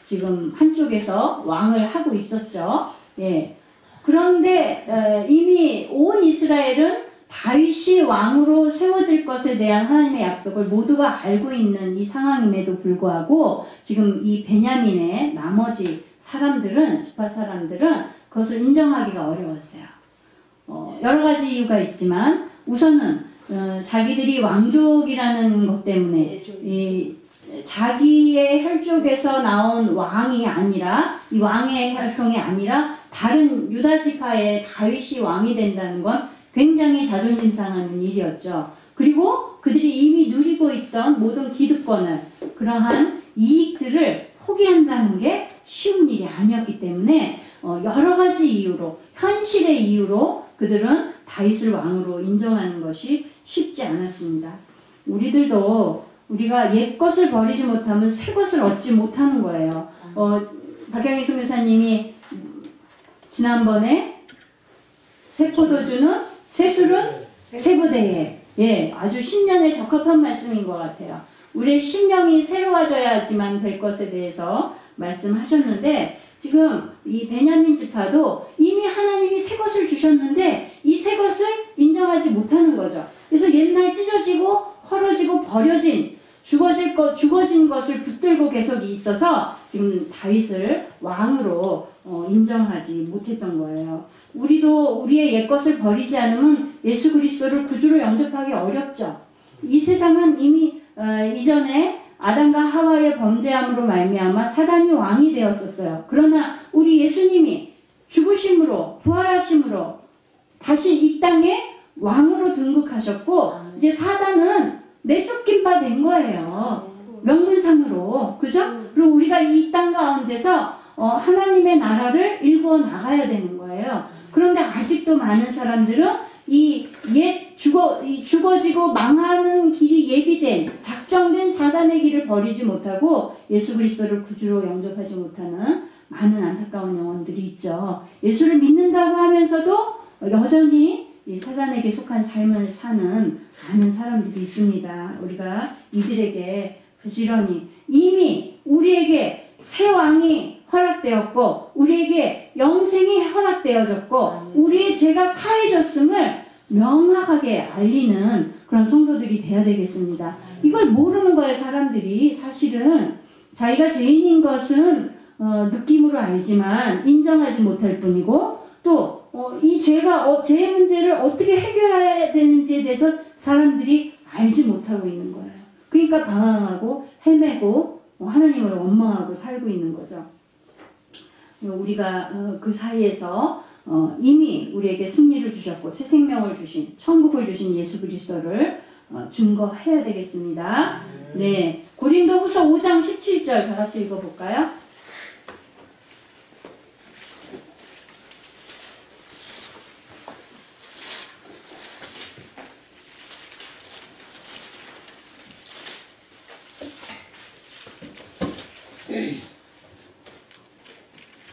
지금 한쪽에서 왕을 하고 있었죠. 예. 그런데, 이미 온 이스라엘은 다윗이 왕으로 세워질 것에 대한 하나님의 약속을 모두가 알고 있는 이 상황임에도 불구하고 지금 이 베냐민의 나머지 사람들은, 지파 사람들은 그것을 인정하기가 어려웠어요. 여러 가지 이유가 있지만 우선은 자기들이 왕족이라는 것 때문에 이 자기의 혈족에서 나온 왕이 아니라 이 왕의 혈통이 아니라 다른 유다 지파의 다윗이 왕이 된다는 건 굉장히 자존심 상하는 일이었죠. 그리고 그들이 이미 누리고 있던 모든 기득권을, 그러한 이익들을 포기한다는 게 쉬운 일이 아니었기 때문에 여러 가지 이유로, 현실의 이유로 그들은 다윗을 왕으로 인정하는 것이 쉽지 않았습니다. 우리가 옛 것을 버리지 못하면 새 것을 얻지 못하는 거예요. 박영희 선교사님이 지난번에 새 포도주는 새 술은 새 부대에, 예, 아주 신년에 적합한 말씀인 것 같아요. 우리의 심령이 새로워져야지만 될 것에 대해서 말씀하셨는데, 지금 이 베냐민 지파도 이미 하나님이 새 것을 주셨는데 이 새 것을 인정하지 못하는 거죠. 그래서 옛날 찢어지고 헐어지고 버려진 죽어진 것을 붙들고 계속 있어서 지금 다윗을 왕으로 인정하지 못했던 거예요. 우리도 우리의 옛 것을 버리지 않으면 예수 그리스도를 구주로 영접하기 어렵죠. 이 세상은 이미 이전에 아담과 하와의 범죄함으로 말미암아 사단이 왕이 되었었어요. 그러나 우리 예수님이 죽으심으로 부활하심으로 다시 이 땅에 왕으로 등극하셨고 이제 사단은 내쫓긴 바 된 거예요. 명분상으로. 그죠? 그리고 우리가 이 땅 가운데서 하나님의 나라를 일구어 나가야 되는 거예요. 그런데 아직도 많은 사람들은 이 죽어지고 망하는 길이 예비된 작정된 사단의 길을 버리지 못하고 예수 그리스도를 구주로 영접하지 못하는 많은 안타까운 영혼들이 있죠. 예수를 믿는다고 하면서도 여전히 이 사단에게 속한 삶을 사는 많은 사람들이 있습니다. 우리가 이들에게 부지런히 이미 우리에게 새 왕이 허락되었고 우리에게 영생이 허락되어졌고 우리의 죄가 사해졌음을 명확하게 알리는 그런 성도들이 되어야 되겠습니다. 이걸 모르는 거예요. 사람들이 사실은 자기가 죄인인 것은 느낌으로 알지만 인정하지 못할 뿐이고 또 이 죄의 문제를 어떻게 해결해야 되는지에 대해서 사람들이 알지 못하고 있는 거예요. 그러니까 방황하고 헤매고 하나님을 원망하고 살고 있는 거죠. 우리가 그 사이에서 이미 우리에게 승리를 주셨고 새 생명을 주신 천국을 주신 예수 그리스도를 증거해야 되겠습니다. 네, 고린도후서 5장 17절 다 같이 읽어볼까요?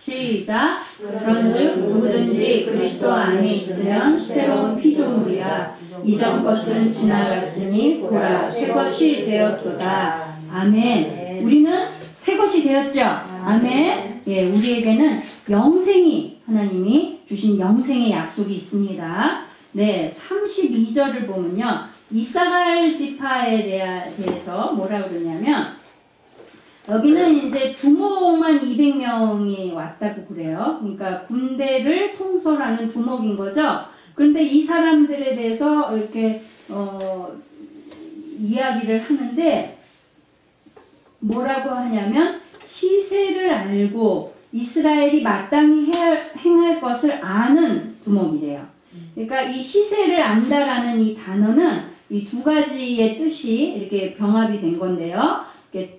시작. 그런즉 누구든지 그리스도 안에 있으면 새로운 피조물이라 이전 것은 지나갔으니 보라 새 것이 되었도다. 아멘. 우리는 새 것이 되었죠. 아멘. 예, 우리에게는 영생이 하나님이 주신 영생의 약속이 있습니다. 네, 32절을 보면요. 이사갈 지파에 대해서 뭐라고 그러냐면 여기는 이제 두목만 200명이 왔다고 그래요. 그러니까 군대를 통솔하는 두목인 거죠. 그런데 이 사람들에 대해서 이렇게 이야기를 하는데 뭐라고 하냐면 시세를 알고 이스라엘이 마땅히 행할 것을 아는 두목이래요. 그러니까 이 시세를 안다라는 이 단어는 이 두 가지의 뜻이 이렇게 병합이 된 건데요.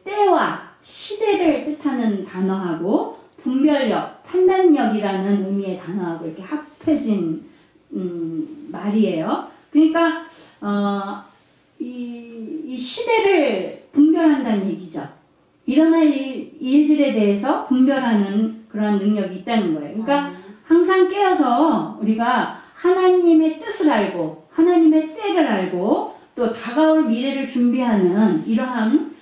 때와 시대를 뜻하는 단어하고 분별력, 판단력이라는 의미의 단어하고 이렇게 합해진 말이에요. 그러니까 이 시대를 분별한다는 얘기죠. 일어날 일들에 대해서 분별하는 그런 능력이 있다는 거예요. 그러니까 항상 깨어서 우리가 하나님의 뜻을 알고 하나님의 때를 알고 또 다가올 미래를 준비하는 이러한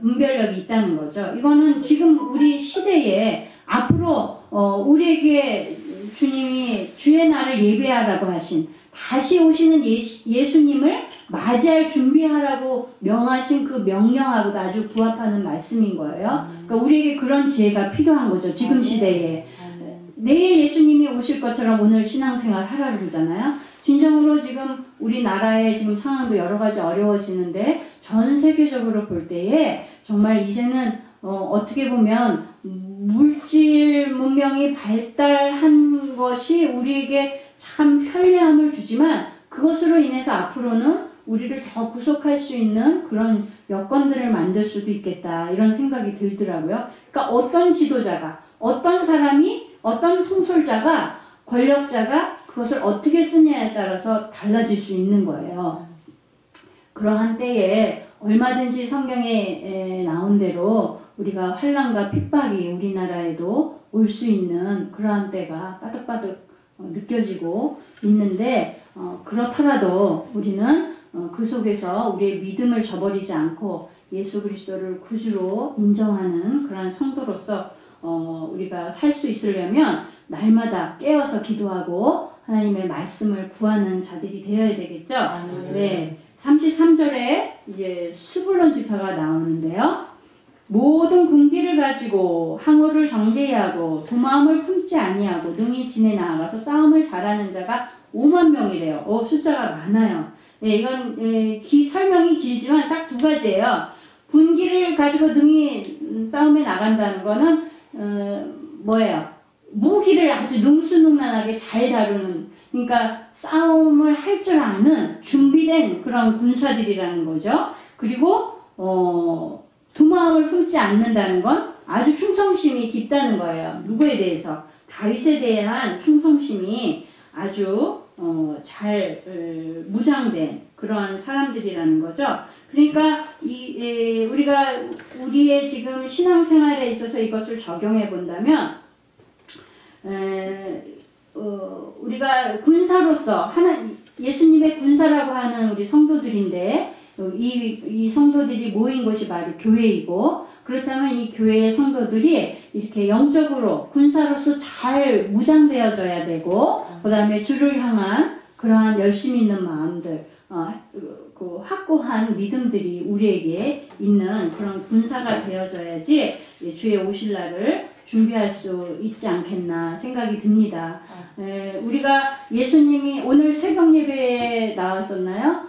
분별력이 있다는 거죠. 이거는 지금 우리 시대에 앞으로 우리에게 주님이 주의 날을 예배하라고 하신 다시 오시는 예수님을 맞이할 준비하라고 명하신 그 명령하고도 아주 부합하는 말씀인 거예요. 그러니까 우리에게 그런 지혜가 필요한 거죠. 지금 시대에. 내일 예수님이 오실 것처럼 오늘 신앙생활 하라고 그러잖아요. 진정으로 지금 우리나라의 지금 상황도 여러 가지 어려워지는데 전 세계적으로 볼 때에 정말 이제는 어떻게 보면 물질 문명이 발달한 것이 우리에게 참 편리함을 주지만 그것으로 인해서 앞으로는 우리를 더 구속할 수 있는 그런 여건들을 만들 수도 있겠다 이런 생각이 들더라고요. 그러니까 어떤 지도자가 어떤 사람이 어떤 통솔자가 권력자가 그것을 어떻게 쓰냐에 따라서 달라질 수 있는 거예요. 그러한 때에 얼마든지 성경에 나온 대로 우리가 환난과 핍박이 우리나라에도 올 수 있는 그러한 때가 빠득빠득 느껴지고 있는데 그렇더라도 우리는 그 속에서 우리의 믿음을 저버리지 않고 예수 그리스도를 구주로 인정하는 그러한 성도로서 우리가 살 수 있으려면 날마다 깨어서 기도하고 하나님의 말씀을 구하는 자들이 되어야 되겠죠. 네, 33절에 이제 수불론 지파가 나오는데요. 모든 군기를 가지고 항우를 정죄하고 도마음을 품지 아니하고 능히 진에 나아가서 싸움을 잘하는 자가 5만 명이래요. 숫자가 많아요. 네, 이건 설명이 길지만 딱 두 가지예요. 군기를 가지고 능히 싸움에 나간다는 거는 뭐예요? 무기를 아주 능수능란하게 잘 다루는, 그러니까 싸움을 할 줄 아는 준비된 그런 군사들이라는 거죠. 그리고 두마음을 품지 않는다는 건 아주 충성심이 깊다는 거예요. 누구에 대해서? 다윗에 대한 충성심이 아주 잘 무장된 그런 사람들이라는 거죠. 그러니까 우리가 우리의 지금 신앙생활에 있어서 이것을 적용해 본다면 우리가 군사로서 예수님의 군사라고 하는 우리 성도들인데 이 성도들이 모인 곳이 바로 교회이고, 그렇다면 이 교회의 성도들이 이렇게 영적으로 군사로서 잘 무장되어져야 되고, 그 다음에 주를 향한 그러한 열심 있는 마음들, 그 확고한 믿음들이 우리에게 있는 그런 군사가 되어져야지 주의 오실 날을 준비할 수 있지 않겠나 생각이 듭니다. 우리가 예수님이 오늘 새벽 예배에 나왔었나요?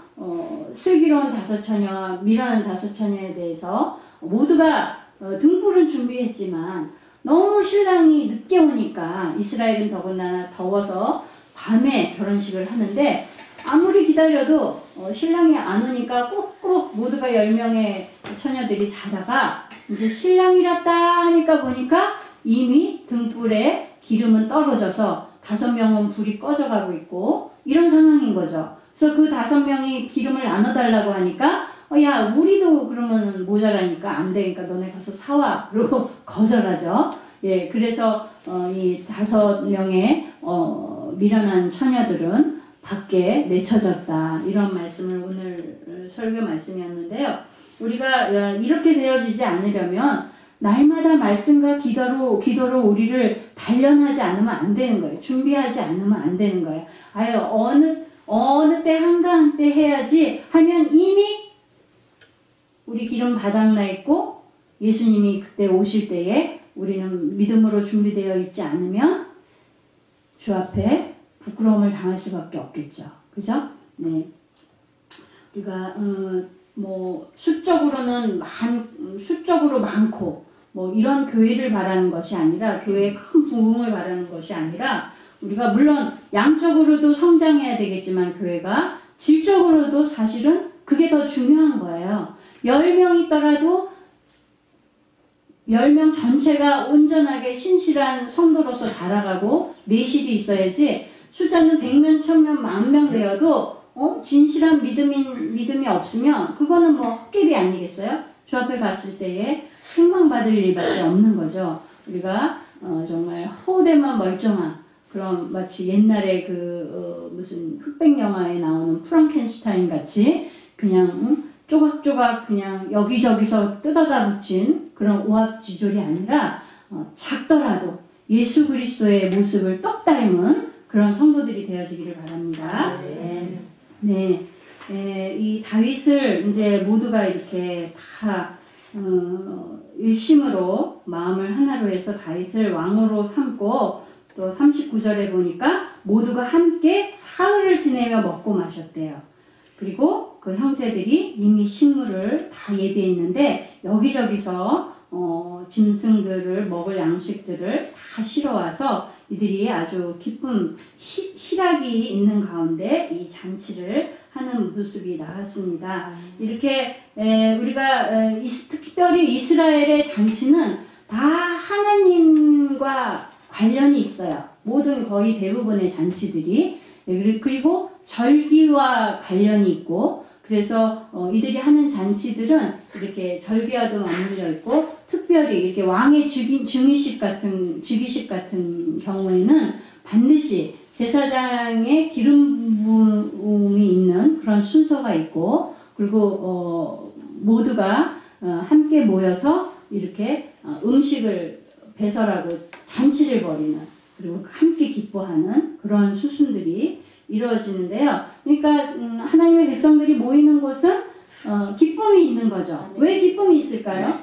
슬기로운 다섯 처녀와 미련한 다섯 처녀에 대해서 모두가 등불은 준비했지만 너무 신랑이 늦게 오니까, 이스라엘은 더군다나 더워서 밤에 결혼식을 하는데 아무리 기다려도 신랑이 안 오니까 꼭꼭 모두가 10명의 처녀들이 자다가 이제 신랑이랐다 하니까 보니까 이미 등불에 기름은 떨어져서 5명은 불이 꺼져가고 있고 이런 상황인 거죠. 그래서 그 5명이 기름을 나눠달라고 하니까 야, 우리도 그러면 모자라니까 안 되니까 너네 가서 사와. 그러고 거절하죠. 예, 그래서 이 5명의 미련한 처녀들은 밖에 내쳐졌다. 이런 말씀을 오늘 설교 말씀이었는데요. 우리가 이렇게 되어지지 않으려면 날마다 말씀과 기도로 우리를 단련하지 않으면 안 되는 거예요. 준비하지 않으면 안 되는 거예요. 아유, 어느 때 한가한 때 해야지 하면 이미 우리 기름 바닥나 있고 예수님이 그때 오실 때에 우리는 믿음으로 준비되어 있지 않으면 주 앞에 부끄러움을 당할 수밖에 없겠죠. 그죠? 네. 우리가 뭐 수적으로 많고 뭐 이런 교회를 바라는 것이 아니라, 교회의 큰 부흥을 바라는 것이 아니라, 우리가 물론 양적으로도 성장해야 되겠지만 교회가 질적으로도 사실은 그게 더 중요한 거예요. 10명 있더라도 10명 전체가 온전하게 신실한 성도로서 자라가고 내실이 있어야지, 숫자는 100명, 1000명, 10,000명 되어도 진실한 믿음이 없으면 그거는 뭐 헛개비 아니겠어요? 주 앞에 갔을 때에 책망받을 일밖에 없는 거죠. 우리가 정말 허우대만 멀쩡한 그런 마치 옛날에 무슨 흑백 영화에 나오는 프랑켄슈타인 같이 그냥 조각조각 그냥 여기저기서 뜯어다 붙인 그런 오합지졸이 아니라 작더라도 예수 그리스도의 모습을 똑 닮은 그런 성도들이 되어지기를 바랍니다. 네, 이 다윗을 이제 모두가 이렇게 다 일심으로 마음을 하나로 해서 다윗을 왕으로 삼고 또 39절에 보니까 모두가 함께 사흘을 지내며 먹고 마셨대요. 그리고 그 형제들이 이미 식물을 다 예비했는데 여기저기서 짐승들을 먹을 양식들을 다 실어와서 이들이 아주 기쁜 희락이 있는 가운데 이 잔치를 하는 모습이 나왔습니다. 이렇게 우리가 특별히 이스라엘의 잔치는 다 하나님과 관련이 있어요. 모든 거의 대부분의 잔치들이. 그리고 절기와 관련이 있고 그래서 이들이 하는 잔치들은 이렇게 절기와도 맞물려 있고 특별히 이렇게 왕의 즉위식 같은 경우에는 반드시 제사장의 기름 부음이 있는 그런 순서가 있고 그리고 모두가 함께 모여서 이렇게 음식을 배설하고 잔치를 벌이는 그리고 함께 기뻐하는 그런 수순들이 이루어지는데요. 그러니까 하나님의 백성들이 모이는 곳은 기쁨이 있는 거죠. 왜 기쁨이 있을까요?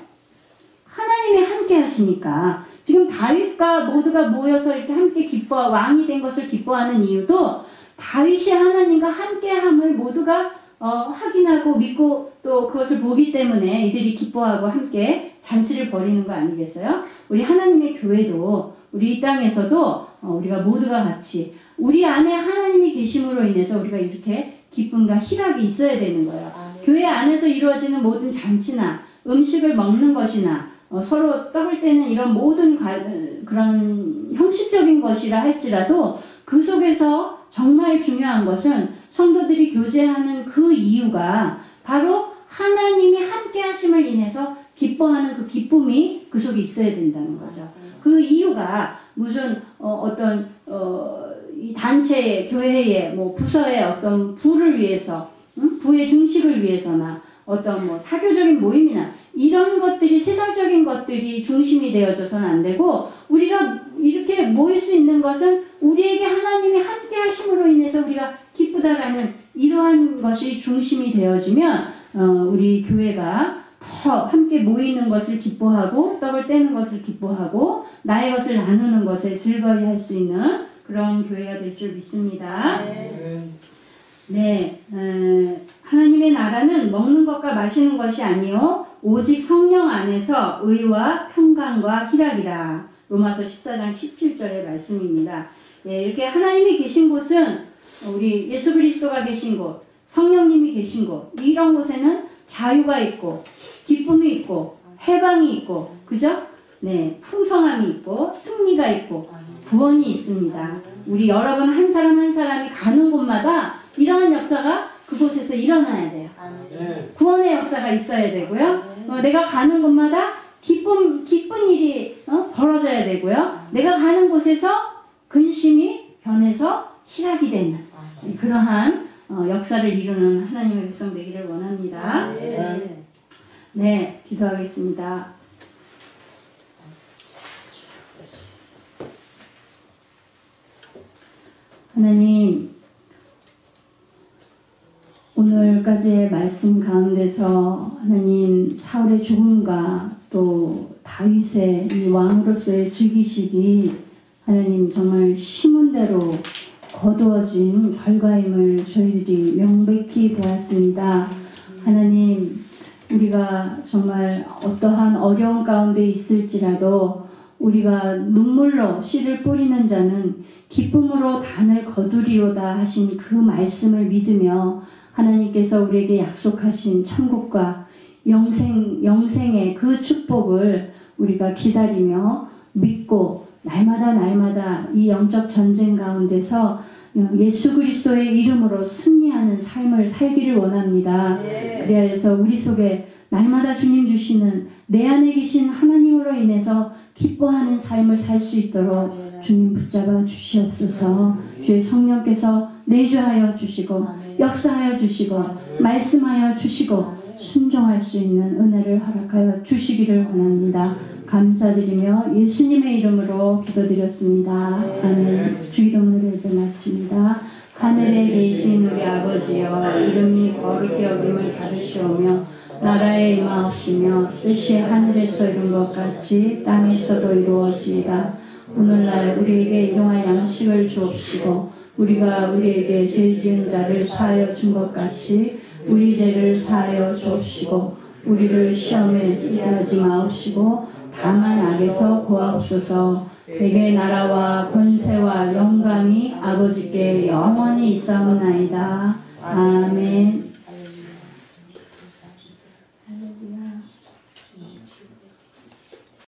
하나님이 함께 하시니까. 지금 다윗과 모두가 모여서 이렇게 함께 왕이 된 것을 기뻐하는 이유도 다윗이 하나님과 함께함을 모두가 확인하고 믿고 또 그것을 보기 때문에 이들이 기뻐하고 함께 잔치를 벌이는 거 아니겠어요? 우리 하나님의 교회도 우리 이 땅에서도 우리가 모두가 같이 우리 안에 하나님이 계심으로 인해서 우리가 이렇게 기쁨과 희락이 있어야 되는 거예요. 교회 안에서 이루어지는 모든 잔치나 음식을 먹는 것이나 서로 떡을 떼는 이런 모든 그런 형식적인 것이라 할지라도 그 속에서 정말 중요한 것은 성도들이 교제하는 그 이유가 바로 하나님이 함께 하심을 인해서 기뻐하는 그 기쁨이 그 속에 있어야 된다는 거죠. 그 이유가 무슨 어떤 이 단체의 교회의 뭐 부서의 어떤 부를 위해서 부의 증식을 위해서나 어떤 뭐 사교적인 모임이나 이런 것들이 세상적인 것들이 중심이 되어져서는 안 되고 우리가 이렇게 모일 수 있는 것은 우리에게 하나님이 함께 하심으로 인해서 우리가 기쁘다라는 이러한 것이 중심이 되어지면 우리 교회가 더 함께 모이는 것을 기뻐하고 떡을 떼는 것을 기뻐하고 나의 것을 나누는 것에 즐거이 할 수 있는 그런 교회가 될 줄 믿습니다. 네, 하나님의 나라는 먹는 것과 마시는 것이 아니요 오직 성령 안에서 의와 평강과 희락이라. 로마서 14장 17절의 말씀입니다. 네, 이렇게 하나님이 계신 곳은 우리 예수 그리스도가 계신 곳, 성령님이 계신 곳 이런 곳에는 자유가 있고 기쁨이 있고 해방이 있고 그죠? 네, 풍성함이 있고 승리가 있고 구원이 있습니다. 우리 여러분 한 사람 한 사람이 가는 곳마다 이러한 역사가 그곳에서 일어나야 돼요. 구원의 역사가 있어야 되고요. 내가 가는 곳마다 기쁜 일이 벌어져야 되고요. 내가 가는 곳에서 근심이 변해서 희락이 되는 그러한 역사를 이루는 하나님의 백성 되기를 원합니다. 네, 기도하겠습니다. 하나님, 오늘까지의 말씀 가운데서 하나님 사울의 죽음과 또 다윗의 이 왕으로서의 즉위식이 하나님 정말 심은대로 거두어진 결과임을 저희들이 명백히 보았습니다. 하나님, 우리가 정말 어떠한 어려운 가운데 있을지라도 우리가 눈물로 씨를 뿌리는 자는 기쁨으로 단을 거두리로다 하신 그 말씀을 믿으며 하나님께서 우리에게 약속하신 천국과 영생의 그 축복을 우리가 기다리며 믿고 날마다 이 영적 전쟁 가운데서 예수 그리스도의 이름으로 승리하는 삶을 살기를 원합니다. 그래야 해서 우리 속에 날마다 주님 주시는 내 안에 계신 하나님으로 인해서 기뻐하는 삶을 살 수 있도록 주님 붙잡아 주시옵소서. 주의 성령께서 내주하여 주시고 역사하여 주시고 말씀하여 주시고 순종할 수 있는 은혜를 허락하여 주시기를 원합니다. 감사드리며 예수님의 이름으로 기도드렸습니다. 아멘. 주기도문을 예배 마칩니다. 하늘에 계신 우리 아버지여, 이름이 거룩히 여김을 받으시오며 나라에 임하옵시며 뜻이 하늘에서 이룬 것 같이 땅에서도 이루어지이다. 오늘날 우리에게 일용할 양식을 주옵시고 우리가 우리에게 죄 지은 자를 사하여 준 것 같이 우리 죄를 사하여 주옵시고 우리를 시험에 이르게 하지 마옵시고 다만 악에서 구하옵소서. 대개 나라와 권세와 영광이 아버지께 영원히 있사옵나이다.